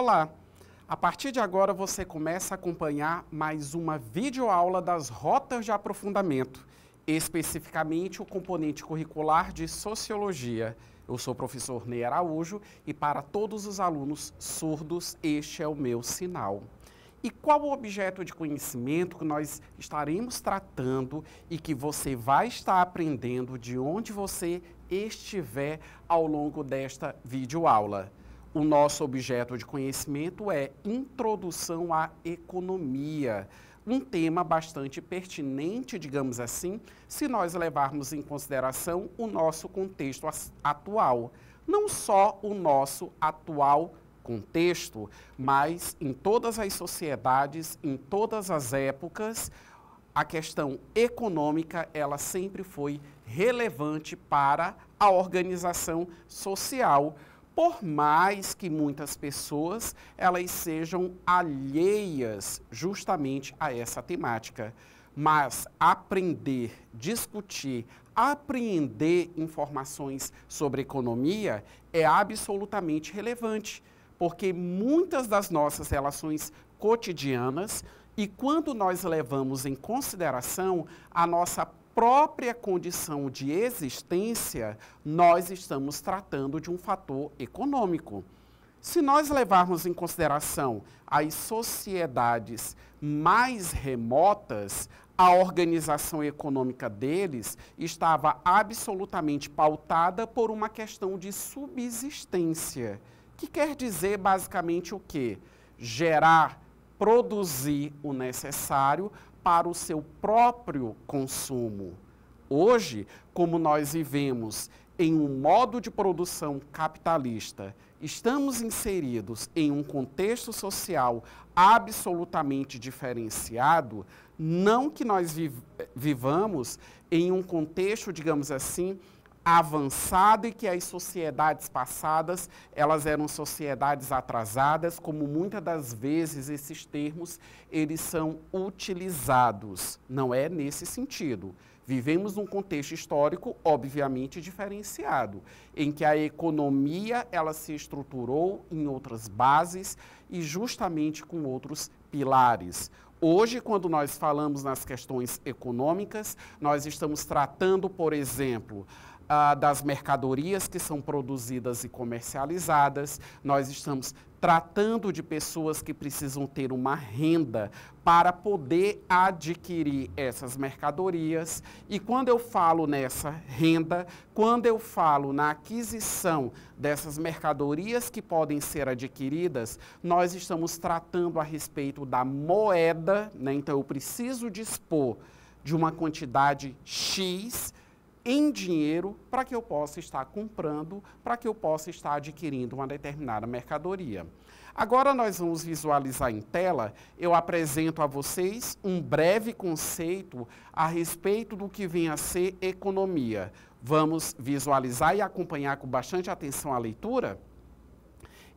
Olá! A partir de agora você começa a acompanhar mais uma videoaula das rotas de aprofundamento, especificamente o componente curricular de Sociologia. Eu sou o professor Ney Araújo e para todos os alunos surdos este é o meu sinal. E qual o objeto de conhecimento que nós estaremos tratando e que você vai estar aprendendo de onde você estiver ao longo desta videoaula? O nosso objeto de conhecimento é Introdução à Economia, um tema bastante pertinente, digamos assim, se nós levarmos em consideração o nosso contexto atual. Não só o nosso atual contexto, mas em todas as sociedades, em todas as épocas, a questão econômica, ela sempre foi relevante para a organização social, por mais que muitas pessoas elas sejam alheias justamente a essa temática. Mas aprender, discutir, apreender informações sobre economia é absolutamente relevante, porque muitas das nossas relações cotidianas e quando nós levamos em consideração a nossa própria condição de existência, nós estamos tratando de um fator econômico. Se nós levarmos em consideração as sociedades mais remotas, a organização econômica deles estava absolutamente pautada por uma questão de subsistência, que quer dizer basicamente o quê? Gerar, produzir o necessário para o seu próprio consumo. Hoje, como nós vivemos em um modo de produção capitalista, estamos inseridos em um contexto social absolutamente diferenciado, não que nós vivamos em um contexto, digamos assim, avançado e que as sociedades passadas, elas eram sociedades atrasadas, como muitas das vezes esses termos, eles são utilizados. Não é nesse sentido. Vivemos num contexto histórico, obviamente, diferenciado, em que a economia, ela se estruturou em outras bases e justamente com outros pilares. Hoje, quando nós falamos nas questões econômicas, nós estamos tratando, por exemplo, das mercadorias que são produzidas e comercializadas, nós estamos tratando de pessoas que precisam ter uma renda para poder adquirir essas mercadorias. E quando eu falo nessa renda, quando eu falo na aquisição dessas mercadorias que podem ser adquiridas, nós estamos tratando a respeito da moeda, né? Então eu preciso dispor de uma quantidade X em dinheiro para que eu possa estar comprando, para que eu possa estar adquirindo uma determinada mercadoria. Agora nós vamos visualizar em tela, eu apresento a vocês um breve conceito a respeito do que vem a ser economia. Vamos visualizar e acompanhar com bastante atenção a leitura?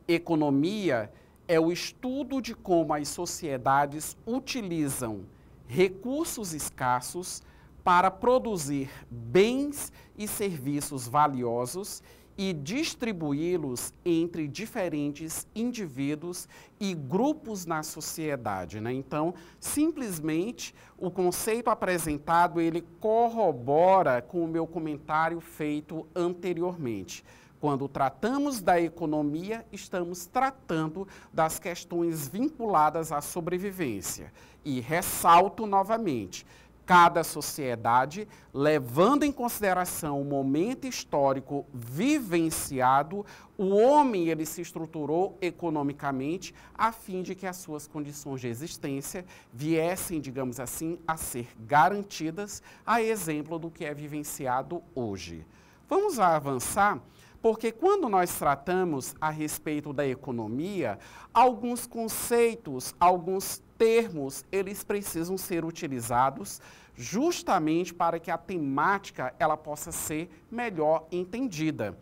Economia é o estudo de como as sociedades utilizam recursos escassos para produzir bens e serviços valiosos e distribuí-los entre diferentes indivíduos e grupos na sociedade, né? Então, simplesmente, o conceito apresentado, ele corrobora com o meu comentário feito anteriormente. Quando tratamos da economia, estamos tratando das questões vinculadas à sobrevivência. E ressalto novamente, cada sociedade, levando em consideração o momento histórico vivenciado, o homem ele se estruturou economicamente a fim de que as suas condições de existência viessem, digamos assim, a ser garantidas, a exemplo do que é vivenciado hoje. Vamos avançar, porque quando nós tratamos a respeito da economia, alguns conceitos, alguns termos, eles precisam ser utilizados justamente para que a temática ela possa ser melhor entendida.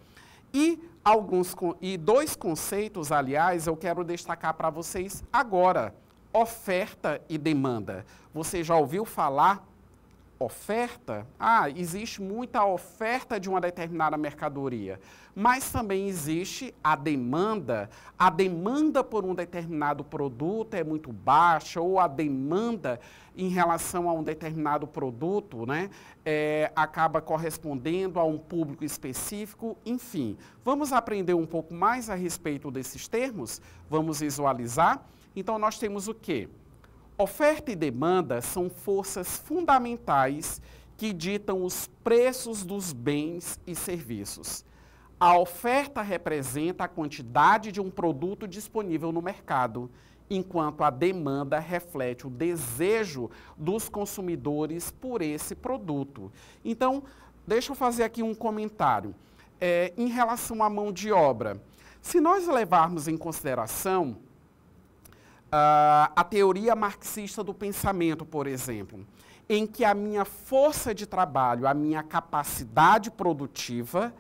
E dois conceitos, aliás, eu quero destacar para vocês agora: oferta e demanda. Você já ouviu falar oferta, existe muita oferta de uma determinada mercadoria, mas também existe a demanda por um determinado produto é muito baixa, ou a demanda em relação a um determinado produto, né, acaba correspondendo a um público específico, enfim. Vamos aprender um pouco mais a respeito desses termos? Vamos visualizar? Então, nós temos o quê? Oferta e demanda são forças fundamentais que ditam os preços dos bens e serviços. A oferta representa a quantidade de um produto disponível no mercado, enquanto a demanda reflete o desejo dos consumidores por esse produto. Então, deixa eu fazer aqui um comentário. Em relação à mão de obra, se nós levarmos em consideração a teoria marxista do pensamento, por exemplo, em que a minha força de trabalho, a minha capacidade produtiva,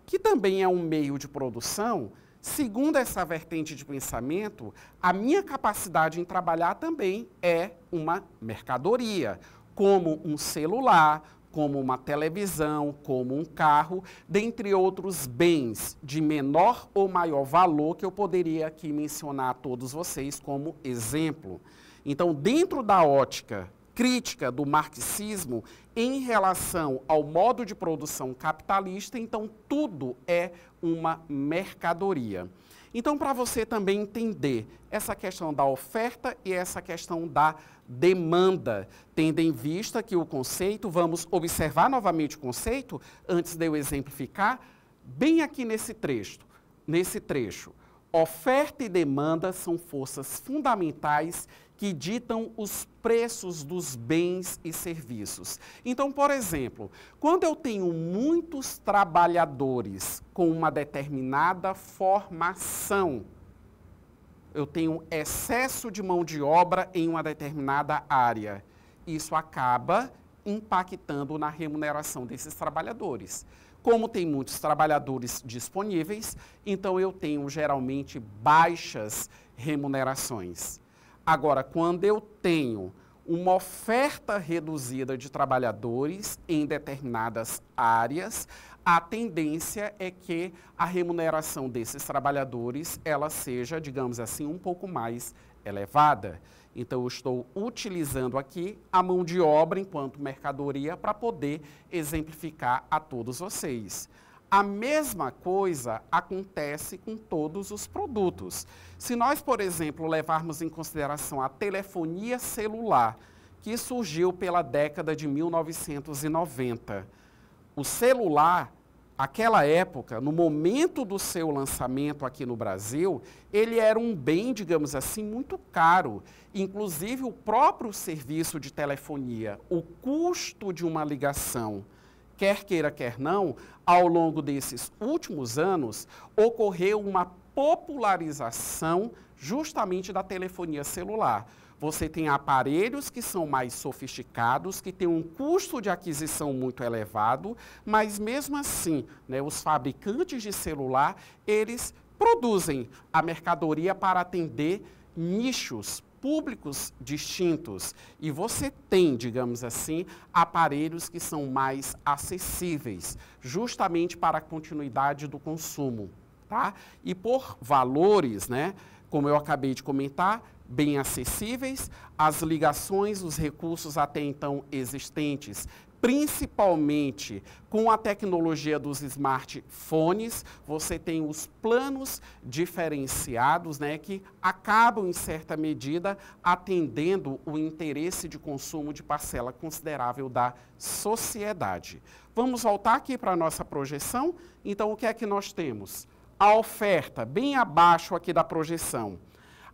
que também é um meio de produção, segundo essa vertente de pensamento, a minha capacidade em trabalhar também é uma mercadoria, como um celular, como uma televisão, como um carro, dentre outros bens de menor ou maior valor que eu poderia aqui mencionar a todos vocês como exemplo. Então, dentro da ótica crítica do marxismo em relação ao modo de produção capitalista, então tudo é uma mercadoria. Então, para você também entender essa questão da oferta e essa questão da demanda, tendo em vista que o conceito, vamos observar novamente o conceito, antes de eu exemplificar, bem aqui nesse trecho. Oferta e demanda são forças fundamentais que ditam os preços dos bens e serviços. Então, por exemplo, quando eu tenho muitos trabalhadores com uma determinada formação, eu tenho excesso de mão de obra em uma determinada área. Isso acaba impactando na remuneração desses trabalhadores. Como tem muitos trabalhadores disponíveis, então eu tenho geralmente baixas remunerações. Agora, quando eu tenho uma oferta reduzida de trabalhadores em determinadas áreas, a tendência é que a remuneração desses trabalhadores ela seja, digamos assim, um pouco mais elevada. Então, eu estou utilizando aqui a mão de obra enquanto mercadoria para poder exemplificar a todos vocês. A mesma coisa acontece com todos os produtos. Se nós, por exemplo, levarmos em consideração a telefonia celular, que surgiu pela década de 1990, o celular, aquela época, no momento do seu lançamento aqui no Brasil, ele era um bem, digamos assim, muito caro. Inclusive, o próprio serviço de telefonia, o custo de uma ligação, quer queira, quer não, ao longo desses últimos anos, ocorreu uma popularização justamente da telefonia celular. Você tem aparelhos que são mais sofisticados, que têm um custo de aquisição muito elevado, mas mesmo assim, né, os fabricantes de celular, eles produzem a mercadoria para atender nichos públicos distintos. E você tem, digamos assim, aparelhos que são mais acessíveis, justamente para a continuidade do consumo, tá? E por valores, né, como eu acabei de comentar, bem acessíveis, as ligações, os recursos até então existentes, principalmente com a tecnologia dos smartphones, você tem os planos diferenciados, né, que acabam, em certa medida, atendendo o interesse de consumo de parcela considerável da sociedade. Vamos voltar aqui para a nossa projeção. Então, o que é que nós temos? A oferta, bem abaixo aqui da projeção.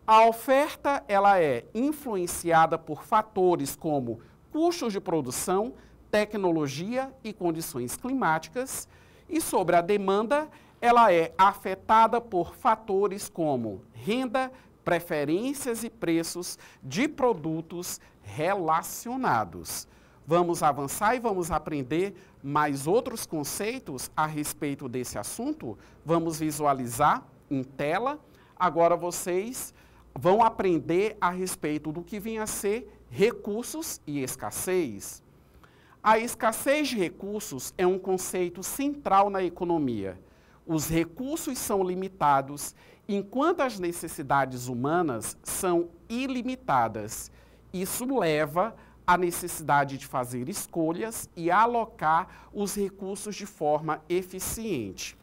A oferta, ela é influenciada por fatores como custos de produção, tecnologia e condições climáticas, e sobre a demanda, ela é afetada por fatores como renda, preferências e preços de produtos relacionados. Vamos avançar e vamos aprender mais outros conceitos a respeito desse assunto. Vamos visualizar em tela. Agora vocês vão aprender a respeito do que vem a ser recursos e escassez. A escassez de recursos é um conceito central na economia. Os recursos são limitados, enquanto as necessidades humanas são ilimitadas. Isso leva à necessidade de fazer escolhas e alocar os recursos de forma eficiente.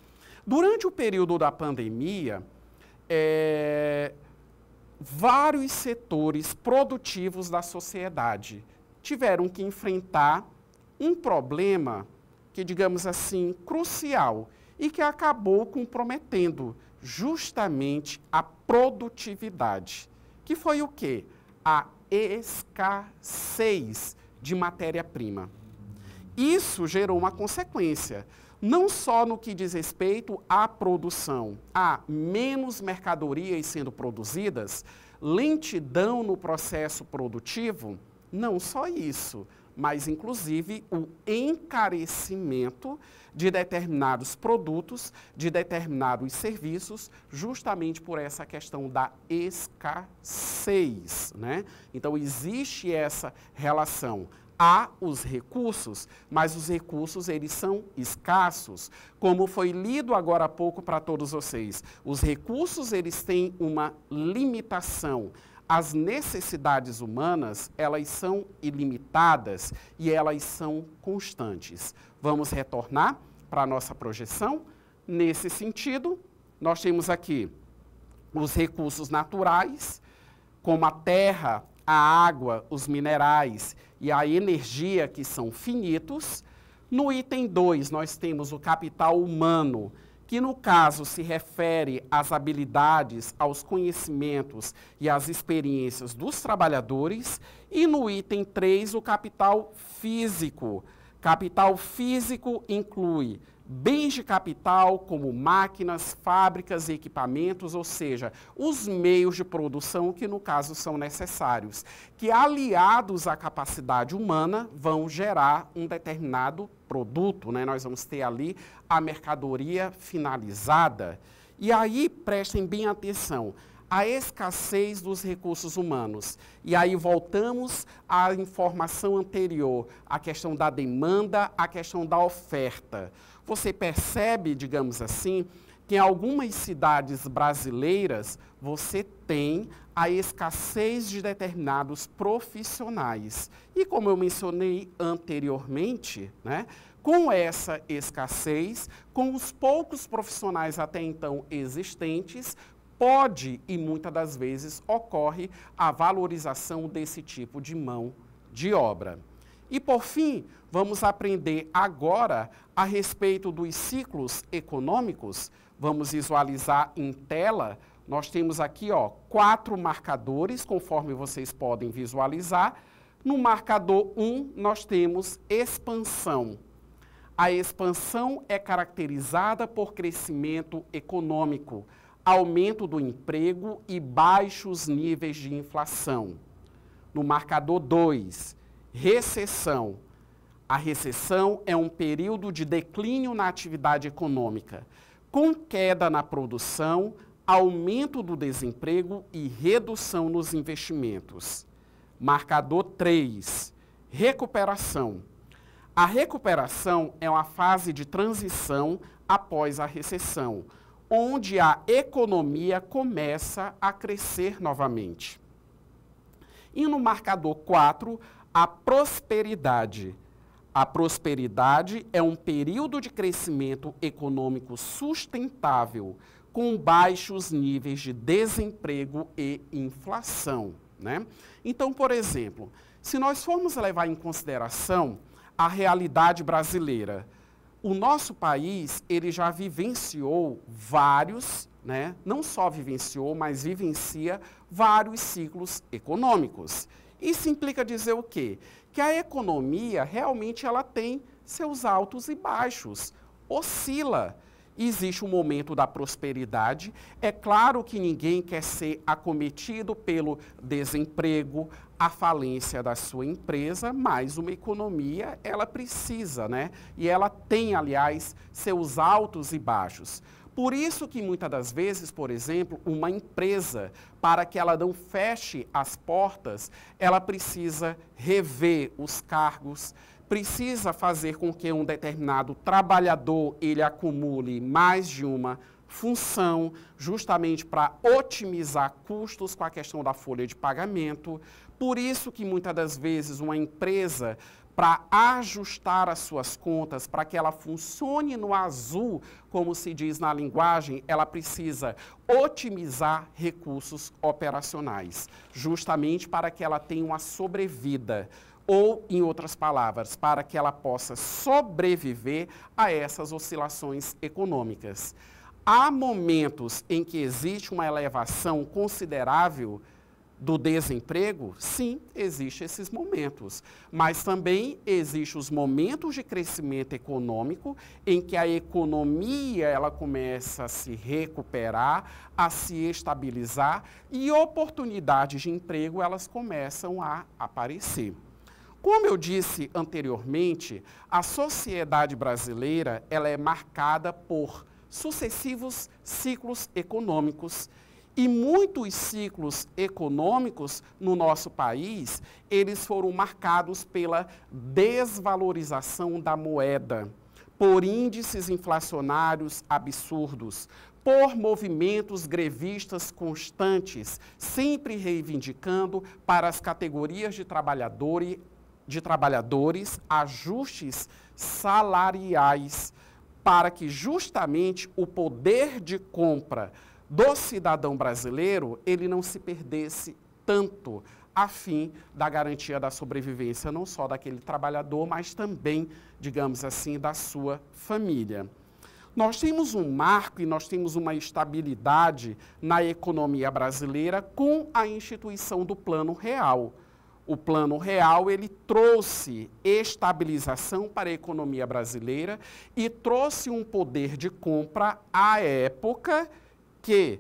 Durante o período da pandemia, vários setores produtivos da sociedade tiveram que enfrentar um problema que, digamos assim, crucial e que acabou comprometendo justamente a produtividade, que foi o quê? A escassez de matéria-prima. Isso gerou uma consequência, não só no que diz respeito à produção, há menos mercadorias sendo produzidas, lentidão no processo produtivo, não só isso, mas inclusive o encarecimento de determinados produtos, de determinados serviços, justamente por essa questão da escassez, né? Então existe essa relação. Há os recursos, mas os recursos eles são escassos. Como foi lido agora há pouco para todos vocês, os recursos eles têm uma limitação. As necessidades humanas, elas são ilimitadas e elas são constantes. Vamos retornar para a nossa projeção? Nesse sentido, nós temos aqui os recursos naturais, como a terra, a água, os minerais e a energia, que são finitos. No item 2, nós temos o capital humano, que no caso se refere às habilidades, aos conhecimentos e às experiências dos trabalhadores. E no item 3, o capital físico. Capital físico inclui bens de capital como máquinas, fábricas e equipamentos, ou seja, os meios de produção que no caso são necessários, que aliados à capacidade humana vão gerar um determinado produto, né? Nós vamos ter ali a mercadoria finalizada. E aí, prestem bem atenção, a escassez dos recursos humanos. E aí voltamos à informação anterior, a questão da demanda, a questão da oferta. Você percebe, digamos assim, que em algumas cidades brasileiras você tem a escassez de determinados profissionais. E como eu mencionei anteriormente, né, com essa escassez, com os poucos profissionais até então existentes, pode e muitas das vezes ocorre a valorização desse tipo de mão de obra. E por fim, vamos aprender agora a respeito dos ciclos econômicos. Vamos visualizar em tela. Nós temos aqui 4 marcadores, conforme vocês podem visualizar. No marcador 1, nós temos expansão. A expansão é caracterizada por crescimento econômico, aumento do emprego e baixos níveis de inflação. No marcador 2, recessão. A recessão é um período de declínio na atividade econômica, com queda na produção, aumento do desemprego e redução nos investimentos. Marcador 3, recuperação. A recuperação é uma fase de transição após a recessão, onde a economia começa a crescer novamente. E no marcador 4, a prosperidade. A prosperidade é um período de crescimento econômico sustentável, com baixos níveis de desemprego e inflação, né? Então, por exemplo, se nós formos levar em consideração a realidade brasileira, o nosso país, ele já vivenciou vários, né? Não só vivenciou, mas vivencia vários ciclos econômicos. Isso implica dizer o quê? Que a economia realmente ela tem seus altos e baixos, oscila. Existe um momento da prosperidade. É claro que ninguém quer ser acometido pelo desemprego, a falência da sua empresa, mas uma economia, ela precisa, né? E ela tem, aliás, seus altos e baixos. Por isso que muitas das vezes, por exemplo, uma empresa, para que ela não feche as portas, ela precisa rever os cargos, precisa fazer com que um determinado trabalhador ele acumule mais de uma função, justamente para otimizar custos com a questão da folha de pagamento. Por isso que muitas das vezes uma empresa, para ajustar as suas contas, para que ela funcione no azul, como se diz na linguagem, ela precisa otimizar recursos operacionais, justamente para que ela tenha uma sobrevida. Ou, em outras palavras, para que ela possa sobreviver a essas oscilações econômicas. Há momentos em que existe uma elevação considerável do desemprego? Sim, existem esses momentos. Mas também existem os momentos de crescimento econômico em que a economia ela começa a se recuperar, a se estabilizar e oportunidades de emprego elas começam a aparecer. Como eu disse anteriormente, a sociedade brasileira ela é marcada por sucessivos ciclos econômicos. E muitos ciclos econômicos no nosso país, eles foram marcados pela desvalorização da moeda, por índices inflacionários absurdos, por movimentos grevistas constantes, sempre reivindicando para as categorias de trabalhadores ajustes salariais, para que justamente o poder de compra do cidadão brasileiro, ele não se perdesse tanto a fim da garantia da sobrevivência, não só daquele trabalhador, mas também, digamos assim, da sua família. Nós temos um marco e nós temos uma estabilidade na economia brasileira com a instituição do Plano Real. O Plano Real, ele trouxe estabilização para a economia brasileira e trouxe um poder de compra à época que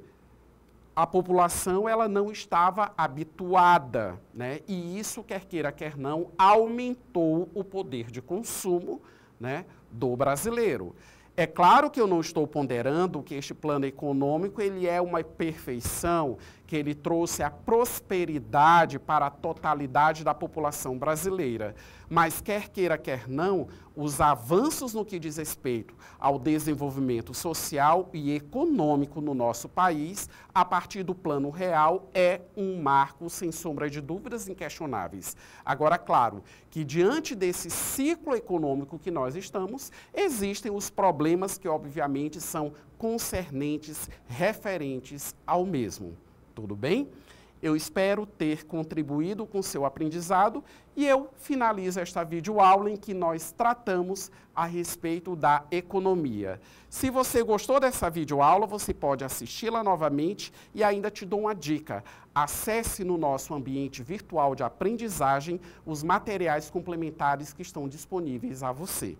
a população ela não estava habituada, né? E isso, quer queira, quer não, aumentou o poder de consumo, né, do brasileiro. É claro que eu não estou ponderando que este plano econômico ele é uma perfeição, que ele trouxe a prosperidade para a totalidade da população brasileira. Mas, quer queira, quer não, os avanços no que diz respeito ao desenvolvimento social e econômico no nosso país, a partir do Plano Real, é um marco, sem sombra de dúvidas, inquestionáveis. Agora, claro, que diante desse ciclo econômico que nós estamos, existem os problemas que, obviamente, são concernentes, referentes ao mesmo. Tudo bem? Eu espero ter contribuído com o seu aprendizado e eu finalizo esta videoaula em que nós tratamos a respeito da economia. Se você gostou dessa videoaula, você pode assisti-la novamente e ainda te dou uma dica. Acesse no nosso ambiente virtual de aprendizagem os materiais complementares que estão disponíveis a você.